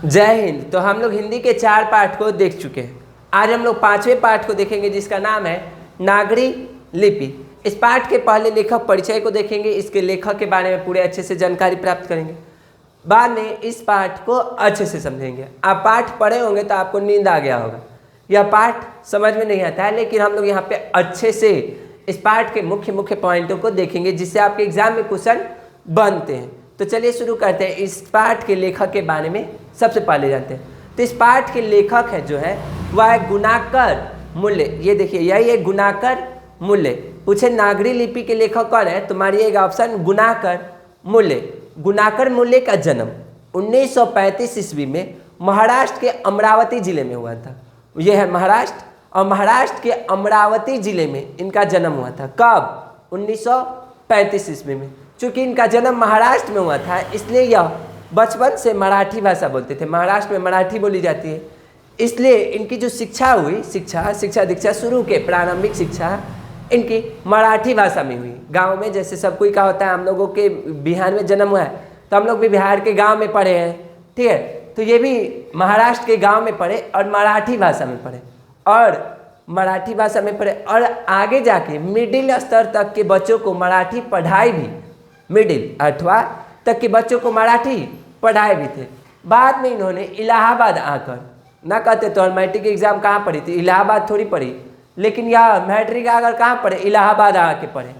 जय हिंद। तो हम लोग हिंदी के 4 पाठ को देख चुके हैं। आज हम लोग 5वें पाठ को देखेंगे जिसका नाम है नागरी लिपि। इस पाठ के पहले लेखक परिचय को देखेंगे, इसके लेखक के बारे में पूरे अच्छे से जानकारी प्राप्त करेंगे। बाद में इस पाठ को अच्छे से समझेंगे। आप पाठ पढ़े होंगे तो आपको नींद आ गया होगा, यह पाठ समझ में नहीं आता है, लेकिन हम लोग यहाँ पे अच्छे से इस पाठ के मुख्य मुख्य पॉइंटों को देखेंगे जिससे आपके एग्जाम में क्वेश्चन बनते हैं। तो चलिए शुरू करते हैं। इस पाठ के लेखक के बारे में सबसे पहले जानते हैं। तो इस पाठ के लेखक है जो है वह है गुणाकर मूल्य। ये देखिए यही है गुणाकर मूल्य। पूछे नागरी लिपि के लेखक कौन है तो मारिएगा ऑप्शन गुणाकर मूल्य। गुणाकर मूल्य का जन्म 1935 ईस्वी में महाराष्ट्र के अमरावती जिले में हुआ था। यह है महाराष्ट्र, और महाराष्ट्र के अमरावती जिले में इनका जन्म हुआ था। कब? 1935 ईस्वी में। चूँकि इनका जन्म महाराष्ट्र में हुआ था इसलिए यह बचपन से मराठी भाषा बोलते थे। महाराष्ट्र में मराठी बोली जाती है, इसलिए इनकी जो शिक्षा हुई, शिक्षा दीक्षा शुरू के प्रारंभिक शिक्षा इनकी मराठी भाषा में हुई। गांव में जैसे सब कोई का होता है, हम लोगों के बिहार में जन्म हुआ है तो हम लोग भी बिहार के गांव में पढ़े हैं, ठीक है। तो ये भी महाराष्ट्र के गांव में पढ़े और मराठी भाषा में पढ़े, और मराठी भाषा में पढ़े और आगे जाके मिडिल स्तर तक के बच्चों को मराठी पढ़ाई भी, मिडिल 8वां तक के बच्चों को मराठी पढ़ाए भी थे। बाद में इन्होंने इलाहाबाद आकर, ना कहते तो मैट्रिक एग्जाम कहाँ पढ़ी थी, इलाहाबाद थोड़ी पढ़ी, लेकिन यह मैट्रिक आकर कहाँ पढ़े, इलाहाबाद आके पढ़े।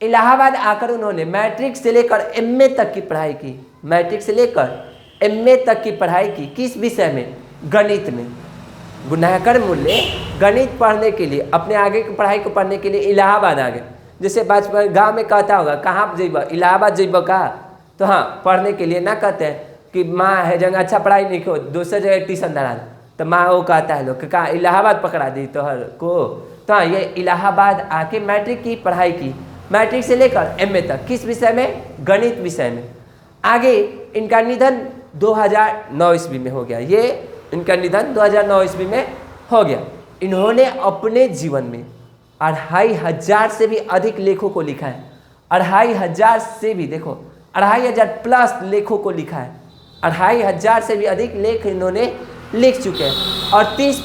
इलाहाबाद आकर उन्होंने मैट्रिक से लेकर एमए तक की पढ़ाई की। मैट्रिक से लेकर एमए तक की पढ़ाई की। किस विषय में? गणित में। गुणाकर मूल्य गणित पढ़ने के लिए, अपने आगे की पढ़ाई को पढ़ने के लिए इलाहाबाद आ गए। जैसे बचपन गांव में कहता होगा कहाँ जेब, इलाहाबाद जेब का, तो हाँ पढ़ने के लिए ना कहते हैं कि माँ है जगह अच्छा पढ़ाई नहीं हो, दूसरे जगह ट्यूशन धरा, तो माँ वो कहता है लोग कि कहाँ इलाहाबाद पकड़ा दी तो हर को। तो हाँ ये इलाहाबाद आके मैट्रिक की पढ़ाई की। मैट्रिक से लेकर एमए तक किस विषय में? गणित विषय में। आगे इनका निधन 2009 ईस्वी में हो गया। ये इनका निधन 2009 ईस्वी में हो गया। इन्होंने अपने जीवन में 2500 से भी अधिक लेखों को लिखा है। 2500 से भी, देखो 2500 प्लस लेखों को लिखा है। 2500 से भी अधिक लेख इन्होंने लिख चुके हैं। और 30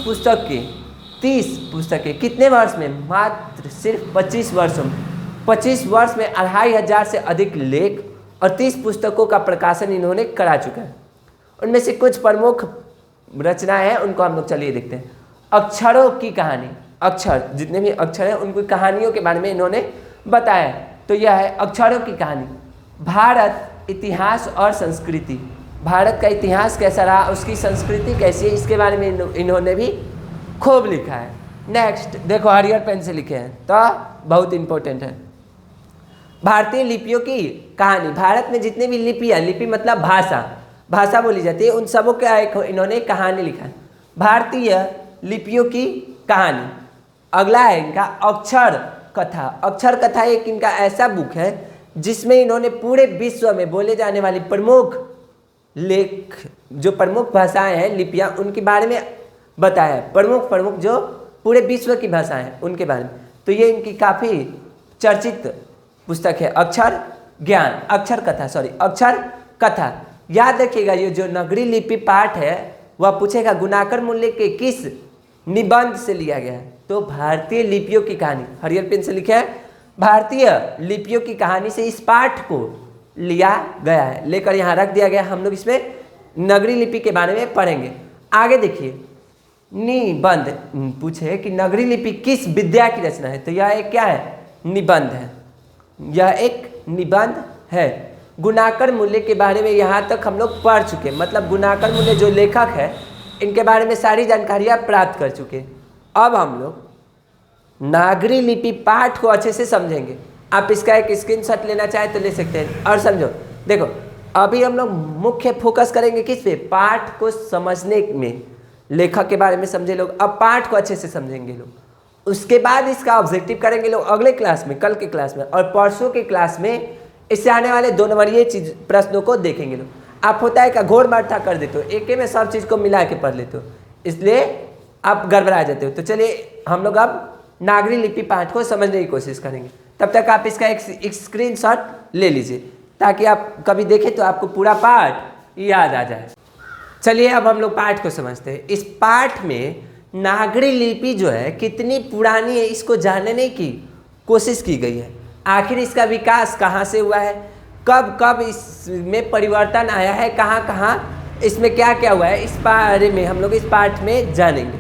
पुस्तकें कितने वर्ष में? मात्र सिर्फ 25 वर्षों में। 25 वर्ष में 2500 से अधिक लेख और 30 पुस्तकों का प्रकाशन इन्होंने करा चुका है। उनमें से कुछ प्रमुख रचनाएं हैं, उनको हम लोग चलिए देखते हैं। अक्षरों की कहानी, अक्षर जितने भी अक्षर हैं उनकी कहानियों के बारे में इन्होंने बताया। तो यह है अक्षरों की कहानी। भारत, इतिहास और संस्कृति। भारत का इतिहास कैसा रहा, उसकी संस्कृति कैसी है, इसके बारे में इन्होंने भी खूब लिखा है। नेक्स्ट देखो हरियर पेन से लिखे हैं तो बहुत इंपॉर्टेंट है। भारतीय लिपियों की कहानी। भारत में जितने भी लिपियाँ, लिपि मतलब भाषा बोली जाती है, उन सबों का एक इन्होंने कहानी लिखा है। भारतीय लिपियों की कहानी। अगला है इनका अक्षर कथा। अक्षर कथा एक इनका ऐसा बुक है जिसमें इन्होंने पूरे विश्व में बोले जाने वाली प्रमुख लेख, जो प्रमुख भाषाएं हैं, लिपियां, उनके बारे में बताया है। प्रमुख जो पूरे विश्व की भाषाएं हैं उनके बारे में। तो ये इनकी काफ़ी चर्चित पुस्तक है अक्षर कथा। याद रखिएगा ये जो नगरी लिपि पाठ है वह पूछेगा गुणाकर मूल्य के किस निबंध से लिया गया है। तो भारतीय लिपियों की कहानी, हरियर पेन से लिखा है, भारतीय लिपियों की कहानी से इस पाठ को लिया गया है, लेकर यहाँ रख दिया गया। हम लोग इसमें नगरी लिपि के बारे में पढ़ेंगे। आगे देखिए निबंध पूछे कि नगरी लिपि किस विद्या की रचना है, तो यह एक क्या है? निबंध है। यह एक निबंध है। गुणाकर मूल्य के बारे में यहाँ तक हम लोग पढ़ चुके, मतलब गुणाकर मूल्य जो लेखक है इनके बारे में सारी जानकारियाँ प्राप्त कर चुके। अब हम लोग नागरी लिपि पाठ को अच्छे से समझेंगे। आप इसका एक स्क्रीनशॉट लेना चाहे तो ले सकते हैं। और समझो, देखो अभी हम लोग मुख्य फोकस करेंगे किस पे? पाठ को समझने में। लेखक के बारे में समझे लोग, अब पाठ को अच्छे से समझेंगे लोग। उसके बाद इसका ऑब्जेक्टिव करेंगे लोग अगले क्लास में, कल के क्लास में, और परसों के क्लास में इससे आने वाले 2 नंबरीय प्रश्नों को देखेंगे लोग। आप होता है क्या घोर माठा कर देते हो, एक में सब चीज़ को मिला के पढ़ लेते हो, इसलिए आप गड़बड़ा जाते हो। तो चलिए हम लोग अब नागरी लिपि पाठ को समझने की कोशिश करेंगे। तब तक आप इसका एक स्क्रीनशॉट ले लीजिए ताकि आप कभी देखें तो आपको पूरा पाठ याद आ जाए। चलिए अब हम लोग पाठ को समझते हैं। इस पाठ में नागरी लिपि जो है कितनी पुरानी है इसको जानने की कोशिश की गई है। आखिर इसका विकास कहाँ से हुआ है, कब कब इसमें परिवर्तन आया है, कहाँ कहाँ इसमें क्या क्या हुआ है, इस बारे में हम लोग इस पाठ में जानेंगे।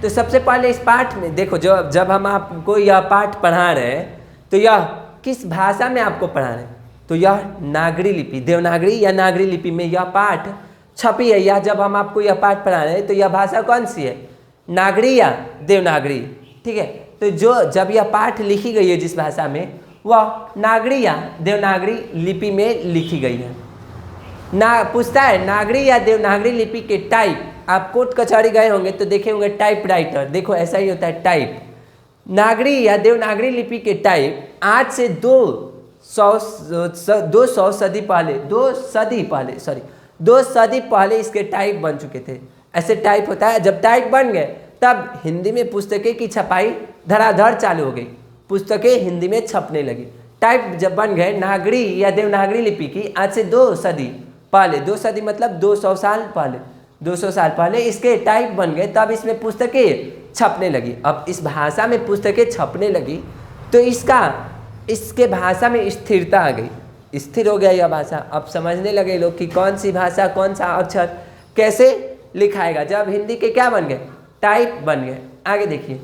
तो सबसे पहले इस पाठ में देखो, जब हम आपको यह पाठ पढ़ा रहे हैं तो यह किस भाषा में आपको पढ़ा रहे हैं, तो यह नागरी लिपि, देवनागरी या नागरी लिपि में यह पाठ छपी है। या जब हम आपको यह पाठ पढ़ा रहे हैं तो यह भाषा कौन सी है, नागरी या देवनागरी। ठीक है, तो जब यह पाठ लिखी गई है जिस भाषा में, वह नागरी या देवनागरी लिपि में लिखी गई है। पूछता है नागरी या देवनागरी लिपि के टाइप। आप कोर्ट कचहरी गए होंगे तो देखे होंगे टाइप राइटर, देखो ऐसा ही होता है टाइप। नागरी या देवनागरी लिपि के टाइप आज से 200 सदी पहले इसके टाइप बन चुके थे। ऐसे टाइप होता है, जब टाइप बन गए तब हिंदी में पुस्तकें की छपाई धड़ाधड़ चालू हो गई, पुस्तकें हिंदी में छपने लगी। टाइप जब बन गए नागरी या देवनागरी लिपि की आज से 2 सदी पहले, 2 सदी मतलब 200 साल पहले, 200 साल पहले इसके टाइप बन गए, तब इसमें पुस्तकें छपने लगी। अब इस भाषा में पुस्तकें छपने लगी तो इसके भाषा में स्थिरता आ गई, स्थिर हो गया यह भाषा। अब समझने लगे लोग कि कौन सी भाषा, कौन सा अक्षर कैसे लिखाएगा। जब हिंदी के क्या बन गए, टाइप बन गए। आगे देखिए,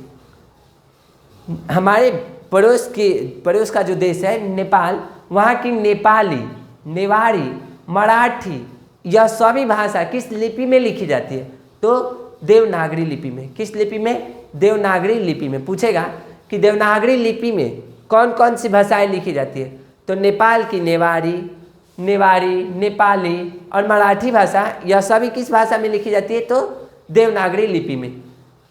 हमारे पड़ोस का जो देश है नेपाल, वहाँ की नेपाली, नेवारी, मराठी, यह सभी भाषा किस लिपि में लिखी जाती है, तो देवनागरी लिपि में। किस लिपि में, देवनागरी लिपि में। पूछेगा कि देवनागरी लिपि में कौन कौन सी भाषाएं लिखी जाती है, तो नेपाल की नेवारी, नेपाली और मराठी भाषा, यह सभी किस भाषा में लिखी जाती है, तो देवनागरी लिपि में।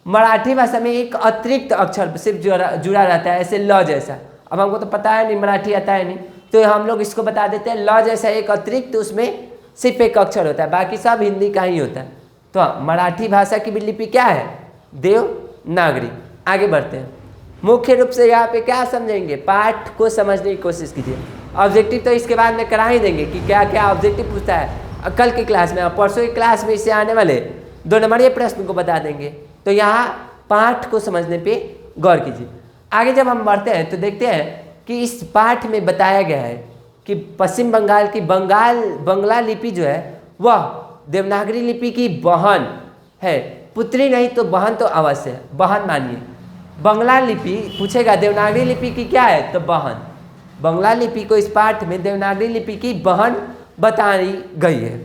मराठी भाषा में एक अतिरिक्त अक्षर सिर्फ जुड़ा रहता है, ऐसे ल जैसा। अब हमको तो पता है नहीं, मराठी आता है नहीं, तो हम लोग इसको बता देते हैं ल जैसा एक अतिरिक्त, उसमें सिर्फ एक अक्षर होता है, बाकी सब हिंदी का ही होता है। तो मराठी भाषा की लिपि क्या है, देवनागरी। आगे बढ़ते हैं। मुख्य रूप से यहाँ पे क्या समझेंगे, पाठ को समझने की कोशिश कीजिए। ऑब्जेक्टिव तो इसके बाद में करा ही देंगे कि क्या क्या ऑब्जेक्टिव पूछता है कल की क्लास में, और परसों की क्लास में इससे आने वाले 2 नंबरीय प्रश्न को बता देंगे। तो यहाँ पाठ को समझने पे गौर कीजिए। आगे जब हम बढ़ते हैं तो देखते हैं कि इस पाठ में बताया गया है कि पश्चिम बंगाल की बंगला लिपि जो है वह देवनागरी लिपि की बहन है, पुत्री नहीं तो बहन तो अवश्य है, बहन मानिए। बंगला लिपि पूछेगा देवनागरी लिपि की क्या है, तो बहन। बंगला लिपि को इस पाठ में देवनागरी लिपि की बहन बताई गई है।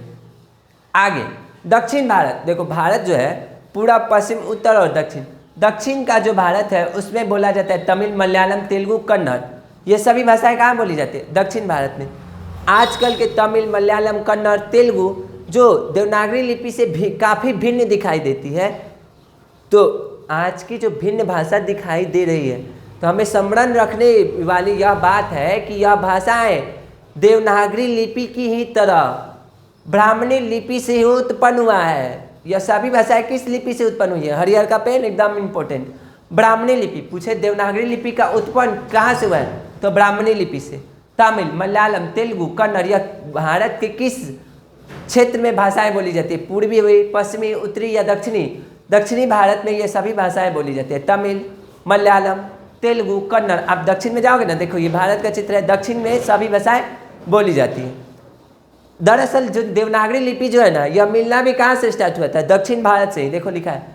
आगे दक्षिण भारत, देखो भारत जो है पूरा पश्चिम, उत्तर और दक्षिण। दक्षिण का जो भारत है उसमें बोला जाता है तमिल, मलयालम, तेलुगु, कन्नड़, ये सभी भाषाएं कहाँ बोली जाती है, दक्षिण भारत में। आजकल के तमिल, मलयालम, कन्नड़, तेलुगु जो देवनागरी लिपि से भी काफ़ी भिन्न दिखाई देती है, तो आज की जो भिन्न भाषा दिखाई दे रही है, तो हमें स्मरण रखने वाली यह बात है कि यह भाषाएं देवनागरी लिपि की ही तरह ब्राह्मणी लिपि से ही उत्पन्न हुआ है। यह सभी भाषाएं किस लिपि से उत्पन्न हुई है, हरिहर का पेन एकदम इम्पोर्टेंट, ब्राह्मणी लिपि। पूछे देवनागरी लिपि का उत्पन्न कहाँ से हुआ है, तो ब्राह्मणी लिपि से। तमिल, मलयालम, तेलुगु, कन्नड़, यह भारत के किस क्षेत्र में भाषाएं बोली जाती है, पूर्वी हुई, पश्चिमी, उत्तरी या दक्षिणी। दक्षिणी भारत में ये सभी भाषाएं बोली जाती है, तमिल, मलयालम, तेलुगु, कन्नड़। आप दक्षिण में जाओगे ना, देखो ये भारत का चित्र है, दक्षिण में सभी भाषाएं बोली जाती हैं। दरअसल जो देवनागरी लिपि जो है ना, यह मिलना भी कहाँ से स्टार्ट हुआ था, दक्षिण भारत से ही। देखो लिखा है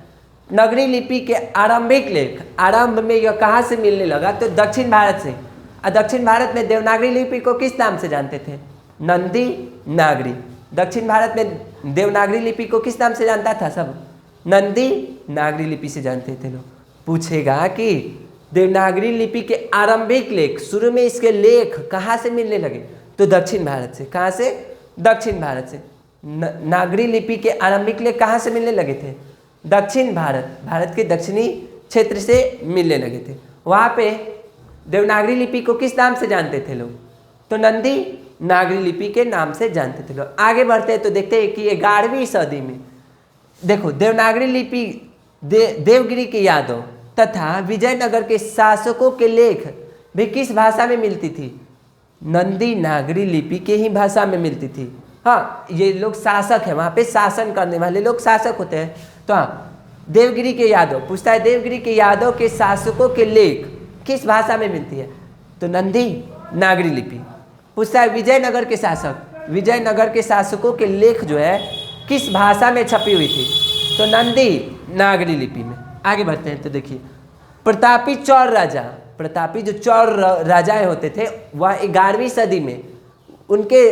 नागरी लिपि के आरंभिक लेख, आरंभ में यह कहाँ से मिलने लगा, तो दक्षिण भारत से। और दक्षिण भारत में देवनागरी लिपि को किस नाम से जानते थे, नंदी नागरी। दक्षिण भारत में देवनागरी लिपि को किस नाम से जानता था, सब नंदी नागरी लिपि से जानते थे लोग। पूछेगा कि देवनागरी लिपि के आरंभिक लेख, शुरू में इसके लेख कहाँ से मिलने लगे, तो दक्षिण भारत से। कहाँ से, दक्षिण भारत से। नागरी लिपि के आरंभिक लेख कहाँ से मिलने लगे थे, दक्षिण भारत, भारत के दक्षिणी क्षेत्र से मिलने लगे थे। वहाँ पे देवनागरी लिपि को किस नाम से जानते थे लोग, तो नंदी नागरी लिपि के नाम से जानते थे लोग। आगे बढ़ते हैं तो देखते हैं कि 11वीं सदी में देखो देवनागरी लिपि देवगिरी के यादव तथा विजयनगर के शासकों के लेख भी किस भाषा में मिलती थी, नंदी नागरी लिपि के ही भाषा में मिलती थी। हाँ, ये लोग शासक है, वहाँ पे शासन करने वाले लोग शासक होते हैं। तो हाँ, देवगिरी के यादव पूछता है, देवगिरी के यादव के शासकों के लेख किस भाषा में मिलती है? तो नंदी नागरी लिपि। पूछता है विजयनगर के शासक, विजयनगर के शासकों के लेख जो है किस भाषा में छपी हुई थी? तो नंदी नागरी लिपि में। आगे बढ़ते हैं तो देखिए, प्रतापी चौर राजा, प्रतापी जो चौर राजाएं होते थे वह 11वीं सदी में उनके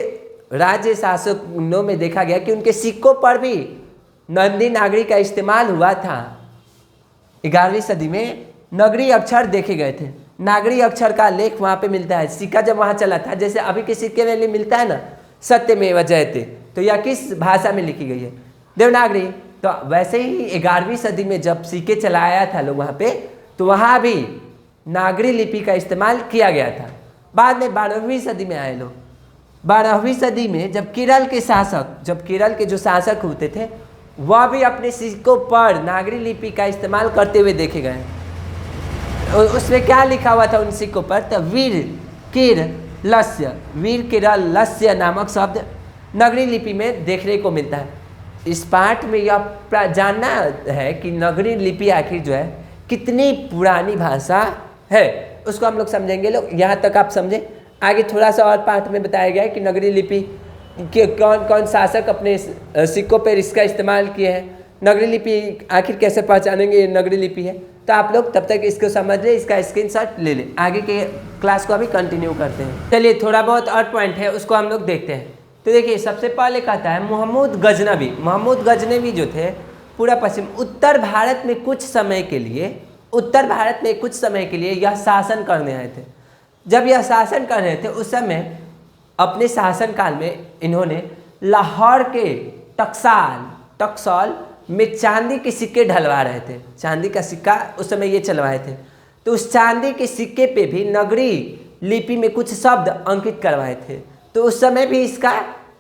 राज्य शासकों में देखा गया कि उनके सिक्कों पर भी नंदी नागरी का इस्तेमाल हुआ था। 11वीं सदी में नगरी अक्षर देखे गए थे, नागरी अक्षर का लेख वहाँ पे मिलता है। सिक्का जब वहाँ चला था, जैसे अभी के सिक्के में मिलता है ना सत्यमेव जयते, तो यह किस भाषा में लिखी गई है? देवनागरी। तो वैसे ही 11वीं सदी में जब सिक्के चलाया था लोग वहाँ पे, तो वहाँ भी नागरी लिपि का इस्तेमाल किया गया था। बाद में 12वीं सदी में आए लोग, 12वीं सदी में जब केरल के शासक, जब केरल के जो शासक होते थे वह भी अपने सिक्कों पर नागरी लिपि का इस्तेमाल करते हुए देखे गए। उसमें क्या लिखा हुआ था उन सिक्कों पर? तो वीर केरलस्य, वीर केरलस्य नामक शब्द नगरी लिपि में देखने को मिलता है। इस पाठ में यह जानना है कि नगरी लिपि आखिर जो है कितनी पुरानी भाषा है, उसको हम लोग समझेंगे। लोग यहाँ तक आप समझें। आगे थोड़ा सा और पाठ में बताया गया है कि नगरी लिपि के कौन कौन शासक अपने सिक्कों पर इसका इस्तेमाल किए हैं, नगरी लिपि आखिर कैसे पहचानेंगे ये नगरी लिपि है। तो आप लोग तब तक इसको समझ ले, इसका स्क्रीनशॉट ले लें। आगे के क्लास को अभी कंटिन्यू करते हैं। चलिए थोड़ा बहुत और पॉइंट है उसको हम लोग देखते हैं। तो देखिए सबसे पहले कहता है महमूद गजनवी। महमूद गजनवी जो थे पूरा पश्चिम उत्तर भारत में कुछ समय के लिए, उत्तर भारत में कुछ समय के लिए यह शासन करने आए थे। जब यह शासन कर रहे थे उस समय अपने शासनकाल में इन्होंने लाहौर के टकसाल में चांदी के सिक्के ढलवा रहे थे। चांदी का सिक्का उस समय ये चलवाए थे। तो उस चांदी के सिक्के पे भी नगरी लिपि में कुछ शब्द अंकित करवाए थे। तो उस समय भी इसका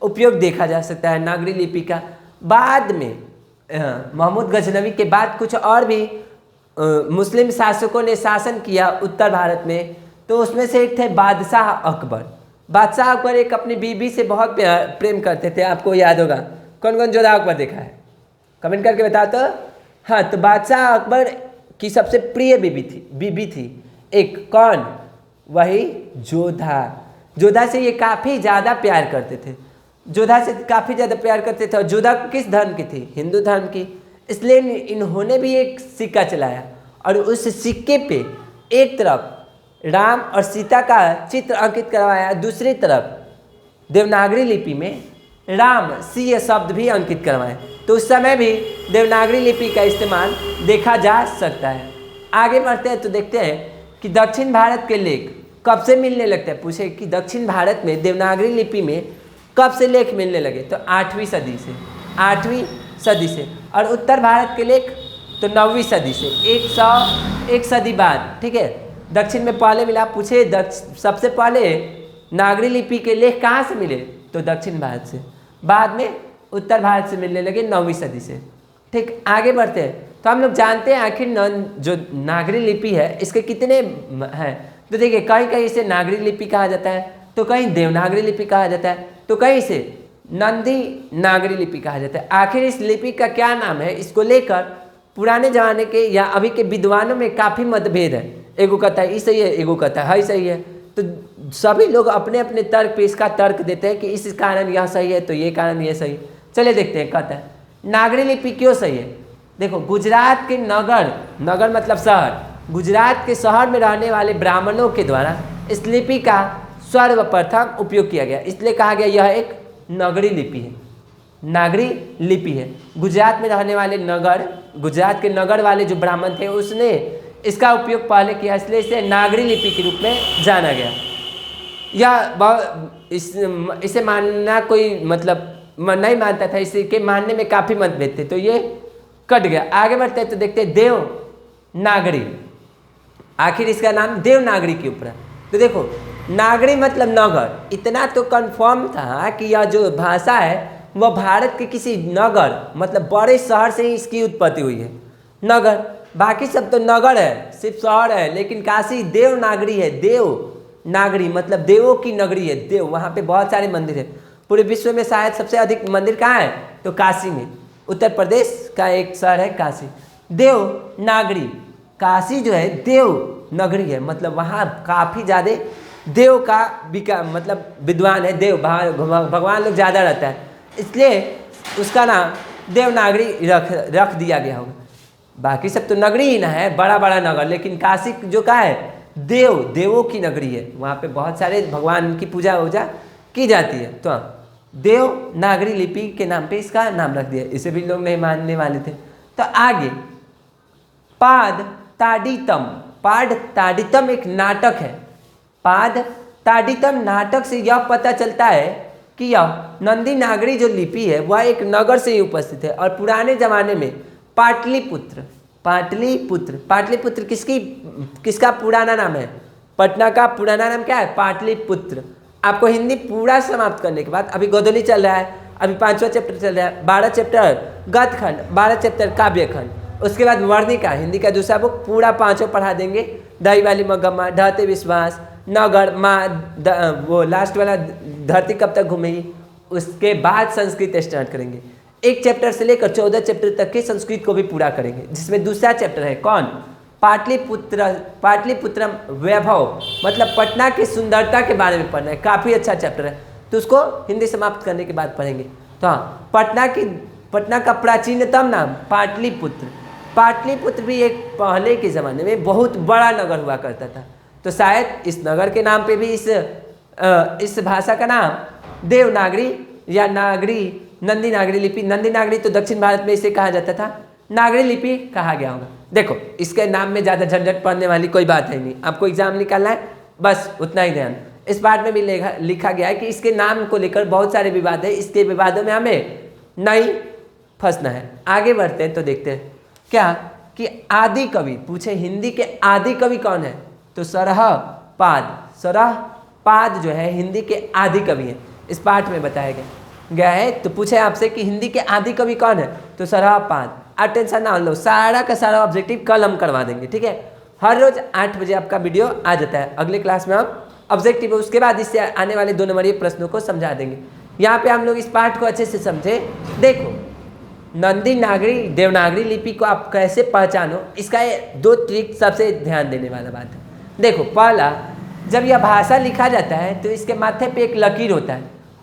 उपयोग देखा जा सकता है नागरी लिपि का। बाद में महमूद गजनवी के बाद कुछ और भी मुस्लिम शासकों ने शासन किया उत्तर भारत में। तो उसमें से एक थे बादशाह अकबर। बादशाह अकबर एक अपनी बीबी से बहुत प्रेम करते थे, आपको याद होगा। कौन कौन जोधा अकबर देखा है? कमेंट करके बताओ तो। हाँ, तो बादशाह अकबर की सबसे प्रिय बीबी थी एक, कौन? वही जोधा। जोधा से ये काफ़ी ज़्यादा प्यार करते थे, जोधा से काफ़ी ज़्यादा प्यार करते थे। और जोधा किस धर्म की थी? हिंदू धर्म की। इसलिए इन्होंने भी एक सिक्का चलाया और उस सिक्के पे एक तरफ राम और सीता का चित्र अंकित करवाया, दूसरी तरफ देवनागरी लिपि में राम सी शब्द भी अंकित करवाए। तो उस समय भी देवनागरी लिपि का इस्तेमाल देखा जा सकता है। आगे बढ़ते हैं तो देखते हैं कि दक्षिण भारत के लेख कब से मिलने लगते हैं। पूछे कि दक्षिण भारत में देवनागरी लिपि में कब से लेख मिलने लगे? तो 8वीं सदी से, 8वीं सदी से। और उत्तर भारत के लेख तो 9वीं सदी से, 101 सदी बाद। ठीक है, दक्षिण में पहले मिला। पूछे सबसे पहले नागरी लिपि के लेख कहाँ से मिले? तो दक्षिण भारत से, बाद में उत्तर भारत से मिलने लगे 9वीं सदी से। ठीक, आगे बढ़ते हैं तो हम लोग जानते हैं आखिर जो नागरी लिपि है इसके कितने हैं। तो देखिए कहीं कहीं इसे नागरी लिपि कहा जाता है, तो कहीं देवनागरी लिपि कहा जाता है, तो कहीं इसे नंदी नागरी लिपि कहा जाता है। आखिर इस लिपि का क्या नाम है, इसको लेकर पुराने ज़माने के या अभी के विद्वानों में काफ़ी मतभेद है। एगो कहता है ये सही है, एगो कहता है सही है। तो सभी लोग अपने अपने तर्क पे इसका तर्क देते हैं कि इस कारण यह सही है, तो ये कारण ये सही। चलिए देखते हैं। कहता है नागरी लिपि क्यों सही है। देखो गुजरात के नगर मतलब शहर, गुजरात के शहर में रहने वाले ब्राह्मणों के द्वारा इस लिपि का सर्वप्रथम उपयोग किया गया, इसलिए कहा गया यह एक नगरी लिपि है, नागरी लिपि है। गुजरात में रहने वाले गुजरात के नगर वाले जो ब्राह्मण थे उसने इसका उपयोग पहले किया, इसलिए इसे नागरी लिपि के रूप में जाना गया। यह इसे मानना कोई मतलब नहीं मानता था, इसके मानने में काफ़ी मतभेद थे, तो ये कट गया। आगे बढ़ते हैं तो देखते हैं देवनागरी। आखिर इसका नाम देवनागरी के ऊपर है। तो देखो नागरी मतलब नगर, इतना तो कंफर्म था कि यह जो भाषा है वह भारत के किसी नगर मतलब बड़े शहर से ही इसकी उत्पत्ति हुई है। नगर, बाकी सब तो नगर है, सिर्फ शहर है, लेकिन काशी देवनागरी है। देवनागरी मतलब देवों की नगरी है, देव, वहाँ पे बहुत सारे मंदिर है। पूरे विश्व में शायद सबसे अधिक मंदिर कहाँ है, तो काशी में, उत्तर प्रदेश का एक शहर है काशी। देवनागरी, काशी जो है देव नगरी है, मतलब वहाँ काफ़ी ज़्यादा देव का मतलब विद्वान है, देव भगवान लोग ज़्यादा रहता है, इसलिए उसका नाम देवनागरी रख दिया गया होगा। बाकी सब तो नगरी ही ना है, बड़ा बड़ा नगर, लेकिन काशी जो का है देवों की नगरी है, वहाँ पे बहुत सारे भगवान की पूजा वूजा की जाती है। तो देवनागरी लिपि के नाम पे इसका नाम रख दिया, इसे भी लोग नहीं मानने वाले थे। तो आगे पाद ताडितम, पाद ताडितम एक नाटक है। पाद ताडितम नाटक से यह पता चलता है कि यह नंदी नागरी जो लिपि है वह एक नगर से ही उपस्थित है और पुराने जमाने में पाटलिपुत्र किसका पुराना नाम है, पटना का पुराना नाम क्या है, पाटलिपुत्र। आपको हिंदी पूरा समाप्त करने के बाद, अभी गोधूली चल रहा है, अभी 5वां चैप्टर चल रहा है, 12 चैप्टर गद्यखंड, 12 चैप्टर काव्यखंड, उसके बाद वर्णिका, हिंदी का दूसरा बुक पूरा 5 पढ़ा देंगे। दही वाली मगम्मा, ढहते विश्वास, नगर माँ, वो लास्ट वाला धरती कब तक घूमेगी, उसके बाद संस्कृत स्टार्ट करेंगे। एक चैप्टर से लेकर 14 चैप्टर तक के संस्कृत को भी पूरा करेंगे, जिसमें दूसरा चैप्टर है कौन, पाटलिपुत्रम वैभव, मतलब पटना की सुंदरता के बारे में पढ़ना है, काफ़ी अच्छा चैप्टर है, तो उसको हिंदी समाप्त करने के बाद पढ़ेंगे। तो हाँ, पटना का प्राचीनतम नाम पाटलिपुत्र। पाटलिपुत्र भी एक पहले के ज़माने में बहुत बड़ा नगर हुआ करता था, तो शायद इस नगर के नाम पे भी इस भाषा का नाम देवनागरी या नंदी नागरी लिपि, नंदी नागरी तो दक्षिण भारत में इसे कहा जाता था, नागरी लिपि कहा गया होगा। देखो, इसके नाम में ज़्यादा झंझट पड़ने वाली कोई बात है नहीं, आपको एग्जाम निकालना है, बस उतना ही ध्यान। इस पार्ट में भी लिखा गया है कि इसके नाम को लेकर बहुत सारे विवाद है, इसके विवादों में हमें नहीं फंसना है। आगे बढ़ते हैं तो देखते हैं क्या कि आदि कवि पूछे, हिंदी के आदि कवि कौन है, तो सरहपाद जो है हिंदी के आदि कवि हैं, इस पाठ में बताया गया है। तो पूछे आपसे कि हिंदी के आदि कवि कौन है, तो सरहपाद। आप टेंशन ना लो, सारा का सारा ऑब्जेक्टिव कल हम करवा देंगे, ठीक है। हर रोज 8 बजे आपका वीडियो आ जाता है, अगले क्लास में हम ऑब्जेक्टिव, उसके बाद इससे आने वाले 2 नंबरीय प्रश्नों को समझा देंगे। यहाँ पे हम लोग इस पाठ को अच्छे से समझे। देखो, नंदी नागरी देवनागरी लिपि को आप कैसे पहचानो, इसका 2 ट्रिक सबसे ध्यान देने वाला बात है। देखो, पहला, जब यह भाषा लिखा जाता है तो इसके माथे पे एक लकीर होता है,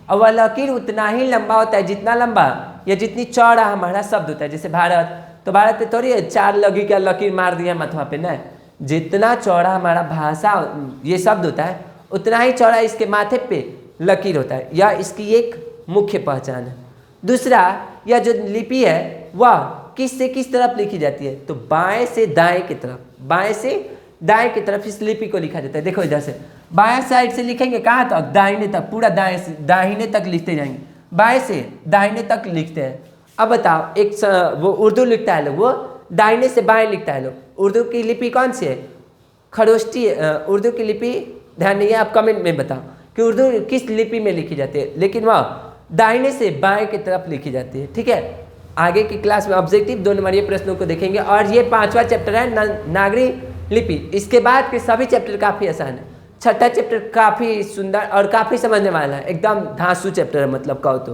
और वह लकीर उतना ही लंबा होता है जितना लंबा या जितनी चौड़ा हमारा शब्द होता है। जैसे भारत, तो भारत पे थोड़ी 4 लगी का लकीर मार दिया माथा पे, ना, जितना चौड़ा हमारा भाषा ये शब्द होता है उतना ही चौड़ा इसके माथे पे लकीर होता है, यह इसकी एक मुख्य पहचान है। दूसरा, यह जो लिपि है वह किस से किस तरफ लिखी जाती है, तो बाएं से दाएं की तरफ, बाएं से दाएं की तरफ इस लिपि को लिखा जाता है। देखो, इधर से बाएं साइड से लिखेंगे कहाँ तक, दाहिने तक, पूरा दाएं से दाहिने तक लिखते जाएंगे, बाएं से दाहिने तक लिखते हैं। अब बताओ, वो उर्दू लिखता है लोग, वो दाहिने से बाएं लिखता है लोग। उर्दू की लिपि कौन सी है, खरोष्टी उर्दू की लिपि, ध्यान नहीं है, आप कमेंट में बताओ कि उर्दू किस लिपि में लिखी जाती है, लेकिन वह दाहिने से बाएं की तरफ लिखी जाती है, ठीक है। आगे की क्लास में ऑब्जेक्टिव 2 नंबरीय प्रश्नों को देखेंगे, और ये 5वां चैप्टर है नागरी लिपि। इसके बाद के सभी चैप्टर काफ़ी आसान है, 6ठा चैप्टर काफ़ी सुंदर और काफ़ी समझने वाला है, एकदम धांसू चैप्टर है, मतलब कहो तो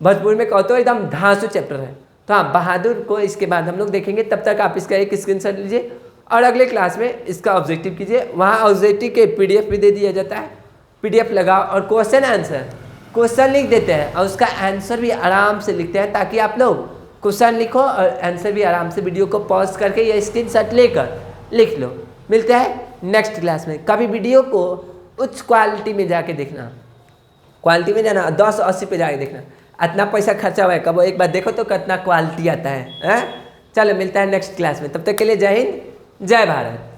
भोजपुर में कहो तो एकदम धांसू चैप्टर है। तो हाँ, बहादुर को इसके बाद हम लोग देखेंगे, तब तक आप इसका एक स्क्रीनशॉट लीजिए और अगले क्लास में इसका ऑब्जेक्टिव कीजिए। वहाँ ऑब्जेक्टिव के PDF भी दे दिया जाता है, PDF लगाओ और क्वेश्चन लिख देते हैं और उसका आंसर भी आराम से लिखते हैं, ताकि आप लोग क्वेश्चन लिखो और आंसर भी आराम से वीडियो को पॉज करके या स्क्रीनशॉट लेकर लिख लो। मिलते हैं नेक्स्ट क्लास में। कभी वीडियो को उच्च क्वालिटी में जाके देखना, क्वालिटी में जाना 1080 पे जाके देखना, इतना पैसा खर्चा हुआ है, कब एक बार देखो तो कितना क्वालिटी आता है। चलो, मिलता है नेक्स्ट क्लास में, तब तक के लिए जय हिंद, जय भारत।